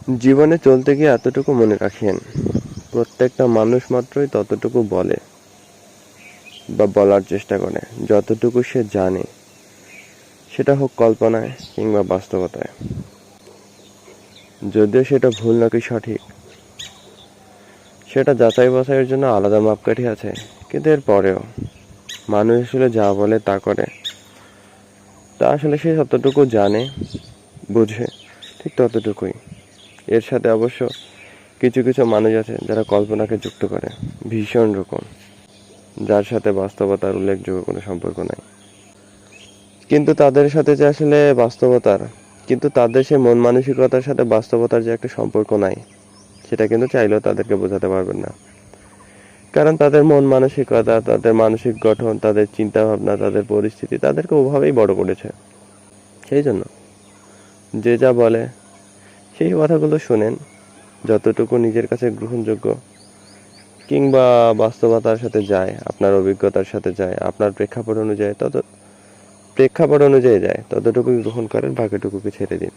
জীবনে চলতে গিয়ে এতটুকু মনে রাখেন, প্রত্যেকটা মানুষ মাত্রই ততটুকু বলে বা বলার চেষ্টা করে যতটুকু সে জানে, সেটা হোক কল্পনায় কিংবা বাস্তবতায়। যদিও সেটা ভুল নাকি সঠিক, সেটা যাচাই বাছাইয়ের জন্য আলাদা মাপকাঠি আছে, কিন্তু এর পরেও মানুষ আসলে যা বলে তা করে, তা আসলে সে যতটুকু জানে, বুঝে, ঠিক ততটুকুই। এর সাথে অবশ্য কিছু কিছু মানুষ আছে যারা কল্পনাকে যুক্ত করে ভীষণ রকম, যার সাথে বাস্তবতার উল্লেখযোগ্য কোনো সম্পর্ক নাই। কিন্তু তাদের সাথে যে আসলে বাস্তবতার কিন্তু তাদের সেই মন মানসিকতার সাথে বাস্তবতার যে একটা সম্পর্ক নাই, সেটা কিন্তু চাইলেও তাদেরকে বোঝাতে পারবেন না। কারণ তাদের মন মানসিকতা, তাদের মানসিক গঠন, তাদের চিন্তা ভাবনা, তাদের পরিস্থিতি তাদেরকে ওভাবেই বড় করেছে। সেই জন্য যে যা বলে সেই কথাগুলো শোনেন, যতটুকু নিজের কাছে গ্রহণযোগ্য কিংবা বাস্তবতার সাথে যায়, আপনার অভিজ্ঞতার সাথে যায়, আপনার প্রেক্ষাপট অনুযায়ী যায়, ততটুকুই গ্রহণ করেন, বাকিটুকুকে ছেড়ে দিন।